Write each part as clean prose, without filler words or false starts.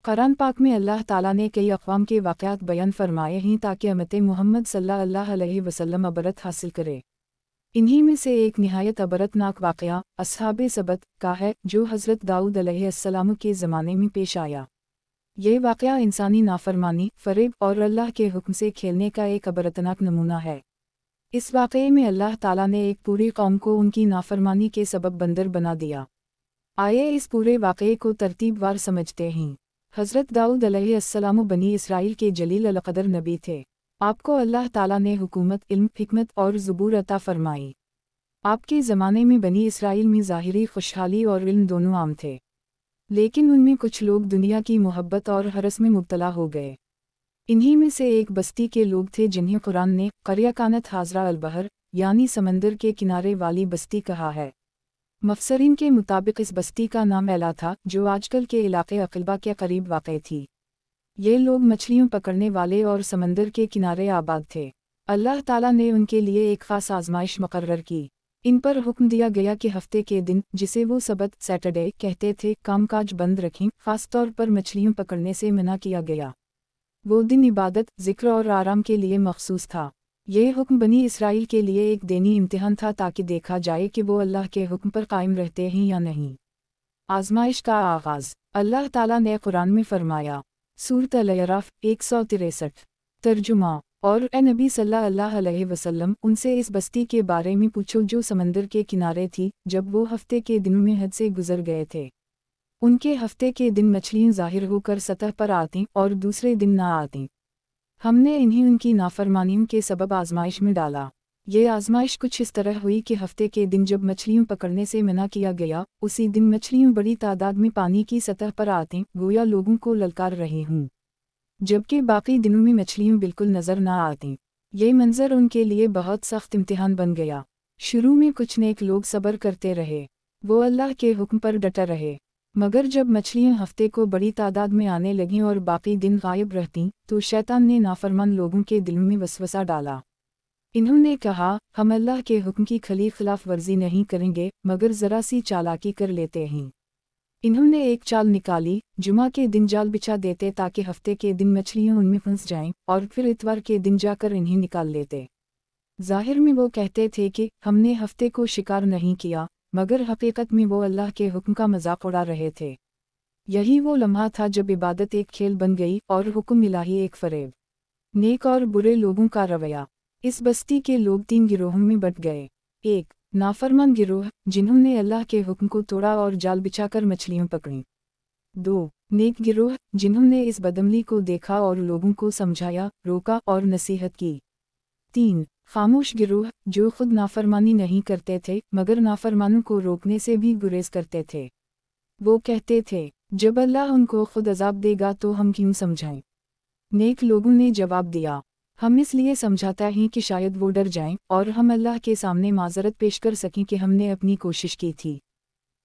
कुरान पाक में अल्लाह ताला ने कई अक़वाम के वाक़यात बयान फरमाए हैं ताकि उम्मत मोहम्मद सल्लल्लाहु अलैहि वसल्लम अबरत हासिल करे। इन्हीं में से एक निहायत अबरतनाक वाक़या अस्हाबे सबत का है जो हज़रत दाऊद अलैहिस्सलाम के ज़माने में पेश आया। ये वाक़या इंसानी नाफरमानी, फ़रेब और अल्लाह के हुक्म से खेलने का एक अबरतनाक नमूना है। इस वाक़ये में अल्लाह ताला ने एक पूरी कौम को उनकी नाफरमानी के सबब बंदर बना दिया। आइए इस पूरे वाक़ये को तरतीबवार समझते हैं। हज़रत दाऊद अलैहिस्सलाम बनी इसराइल के जलील अल-क़दर नबी थे। आपको अल्लाह ताला ने हुकूमत, इल्म, हिकमत और ज़ुबूर अता फरमाई। आपके ज़माने में बनी इसराइल में ज़ाहिरी खुशहाली और इल्म दोनों आम थे, लेकिन उनमें कुछ लोग दुनिया की मोहब्बत और हरस में मुब्तला हो गए। इन्हीं में से एक बस्ती के लोग थे जिन्हें कुरान ने क़र्या कानत हाज़रा अल-बहर यानी समंदर के किनारे वाली बस्ती कहा है। मफसरीन के मुताबिक इस बस्ती का नाम एला था जो आजकल के इलाके अक़िलबा के करीब वाक़ई थी। ये लोग मछलियों पकड़ने वाले और समंदर के किनारे आबाद थे। अल्लाह ताला ने उनके लिए एक ख़ास आज़माइश मुक़र्रर की। इन पर हुक्म दिया गया कि हफ़्ते के दिन, जिसे वो सबत सैटरडे कहते थे, कामकाज बंद रखें। ख़ास तौर पर मछलियों पकड़ने से मना किया गया। वो दिन इबादत, ज़िक्र और आराम के लिए मख़सूस था। ये हुक्म बनी इसराइल के लिए एक दीनी इम्तिहान था ताकि देखा जाए कि वो अल्लाह के हुक्म पर कायम रहते हैं या नहीं। आज़माइश का आगाज़ अल्लाह ताला ने कुरान में फरमाया। सूरत अल-अराफ़ 163। तर्जुमा। और ए नबी सल्लल्लाहु अलैहि वसल्लम, उनसे इस बस्ती के बारे में पूछो जो समंदर के किनारे थी जब वो हफ़्ते के दिनों में हद से गुज़र गए थे। उनके हफ़्ते के दिन मछलियाँ ज़ाहिर होकर सतह पर आतीं और दूसरे दिन ना आतीं। हमने इन्हीं उनकी नाफरमानियों के सबब आज़माइश में डाला। ये आज़माइश कुछ इस तरह हुई कि हफ़्ते के दिन जब मछलियों पकड़ने से मना किया गया, उसी दिन मछलियाँ बड़ी तादाद में पानी की सतह पर आतीं, गोया लोगों को ललकार रही हूँ, जबकि बाकी दिनों में मछलियाँ बिल्कुल नज़र ना आतीं। ये मंज़र उनके लिए बहुत सख्त इम्तिहान बन गया। शुरू में कुछ नेक लोग सब्र करते रहे, वो अल्लाह के हुक्म पर डटे रहे, मगर जब मछलियाँ हफ़्ते को बड़ी तादाद में आने लगीं और बाकी दिन गायब रहतीं, तो शैतान ने नाफरमान लोगों के दिल में वसवसा डाला। इन्होंने कहा, हम अल्लाह के हुक्म की खिलाफ वर्जी नहीं करेंगे, मगर ज़रा सी चालाकी कर लेते हैं। इन्होंने एक चाल निकाली, जुमा के दिन जाल बिछा देते ताकि हफ़्ते के दिन मछलियाँ उनमें फंस जाएं, और फिर इतवार के दिन जाकर इन्हें निकाल लेते। ज़ाहिर में वो कहते थे कि हमने हफ़्ते को शिकार नहीं किया, मगर हकीकत में वो अल्लाह के हुक्म का मजाक उड़ा रहे थे। यही वो लम्हा था जब इबादत एक खेल बन गई और हुक्म इलाही एक फ़रेब। नेक और बुरे लोगों का रवैया। इस बस्ती के लोग 3 गिरोहों में बंट गए। 1. नाफरमान गिरोह, जिन्होंने अल्लाह के हुक्म को तोड़ा और जाल बिछाकर मछलियाँ पकड़ीं। 2. नेक गिरोह, जिन्होंने इस बदअमली को देखा और लोगों को समझाया, रोका और नसीहत की। 3. खामोश गिरोह, जो खुद नाफरमानी नहीं करते थे मगर नाफरमानों को रोकने से भी गुरेज करते थे। वो कहते थे, जब अल्लाह उनको खुद अजाब देगा तो हम क्यों समझाएं। नेक लोगों ने जवाब दिया, हम इसलिए समझाता हैं कि शायद वो डर जाएं और हम अल्लाह के सामने माजरत पेश कर सकें कि हमने अपनी कोशिश की थी।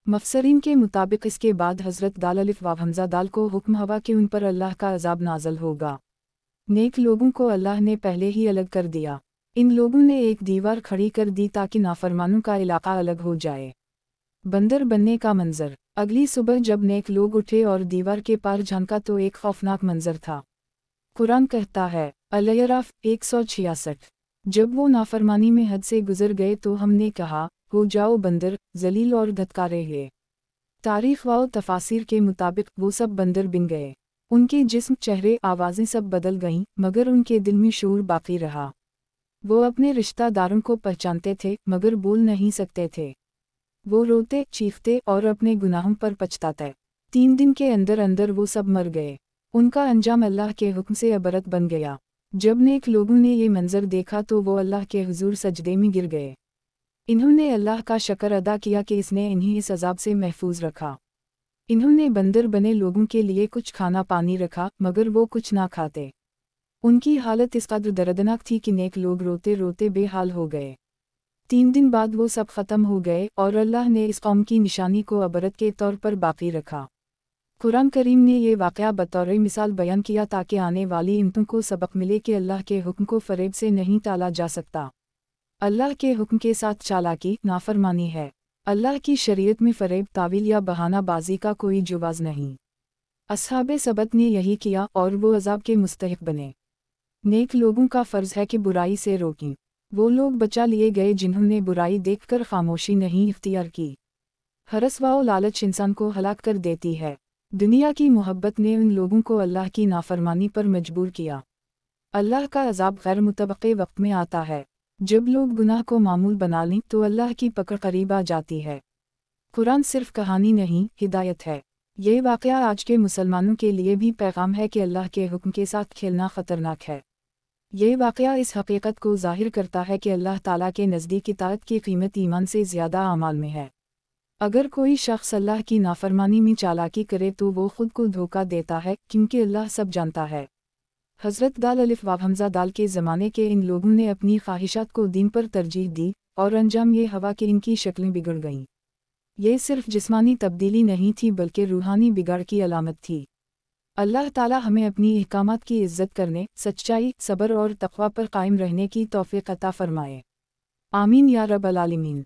मफसरीन के मुताबिक इसके बाद हज़रत दाल अलिफ वाव हमज़ा दाल को हुक्म हवा कि उन पर अल्लाह का अजाब नाज़िल होगा। नेक लोगों को अल्लाह ने पहले ही अलग कर दिया। इन लोगों ने एक दीवार खड़ी कर दी ताकि नाफरमानों का इलाका अलग हो जाए। बंदर बनने का मंजर। अगली सुबह जब नेक लोग उठे और दीवार के पार झांका तो एक खौफनाक मंजर था। कुरान कहता है, अल-अराफ़ 166, जब वो नाफरमानी में हद से गुजर गए तो हमने कहा, हो जाओ बंदर, जलील और धत्कारे हुए। तारीख़ व तफासिर के मुताबिक वो सब बंदर बन गए। उनके जिस्म, चेहरे, आवाज़ें सब बदल गईं, मगर उनके दिल में शूर बाकी रहा। वो अपने रिश्तेदारों को पहचानते थे मगर बोल नहीं सकते थे। वो रोते, चीखते और अपने गुनाहों पर पछताते। 3 दिन के अंदर अंदर वो सब मर गए। उनका अंजाम अल्लाह के हुक्म से अबरत बन गया। जब नेक लोगों ने ये मंजर देखा तो वो अल्लाह के हुजूर सजदे में गिर गए। इन्होंने अल्लाह का शुक्र अदा किया कि इसने इन्हें इस अजाब से महफूज रखा। इन्होंने बंदर बने लोगों के लिए कुछ खाना पानी रखा मगर वो कुछ ना खाते। उनकी हालत इस कदर दर्दनाक थी कि नेक लोग रोते रोते बेहाल हो गए। 3 दिन बाद वो सब ख़त्म हो गए और अल्लाह ने इस कौम की निशानी को अबरत के तौर पर बाकी रखा। कुरान करीम ने ये वाक़या बतौर मिसाल बयान किया ताकि आने वाली इम्मतों को सबक मिले कि अल्लाह के हुक्म को फ़रेब से नहीं टाला जा सकता। अल्लाह के हुक्म के साथ चालाकी नाफरमानी है। अल्लाह की शरीयत में फ़रेब, तावील या बहाना बाजी का कोई जवाज़ नहीं। اصحاب سبت نے یہی کیا اور وہ عذاب کے مستحق بنے۔ نیک لوگوں کا فرض ہے کہ برائی سے روکیں۔ وہ لوگ بچا لیے گئے جنہوں نے برائی دیکھ کر خاموشی نہیں اختیار کی۔ ہرس و لالچ انسان کو ہلاک کر دیتی ہے۔ دنیا کی محبت نے ان لوگوں کو اللہ کی نافرمانی پر مجبور کیا۔ اللہ کا عذاب غیر متوقع وقت میں آتا ہے۔ جب لوگ گناہ کو معمول بنا لیں تو اللہ کی پکڑ قریب آ جاتی ہے۔ قرآن صرف کہانی نہیں، ہدایت ہے۔ یہ واقعہ آج کے مسلمانوں کے لیے بھی پیغام ہے کہ اللہ کے حکم کے ساتھ کھیلنا خطرناک ہے۔ یہ واقعہ اس حقیقت کو ظاہر کرتا ہے کہ اللہ تعالیٰ کے نزدیک اطاعت کی قیمت ایمان سے زیادہ اعمال میں ہے۔ اگر کوئی شخص اللہ کی نافرمانی میں چالاکی کرے تو وہ خود کو دھوکہ دیتا ہے، کیونکہ اللہ سب جانتا ہے۔ حضرت دال الف واو حمزہ دال کے زمانے کے ان لوگوں نے اپنی خواہشات کو دین پر ترجیح دی، اور انجام یہ ہوا کہ ان کی شکلیں بگڑ گئیں۔ یہ صرف جسمانی تبدیلی نہیں تھی بلکہ روحانی بگاڑ کی علامت تھی۔ اللہ تعالی ہمیں اپنی احکامات کی عزت کرنے، سچائی، صبر اور تقوی پر قائم رہنے کی توفیق عطا فرمائے۔ آمین یا رب العالمین۔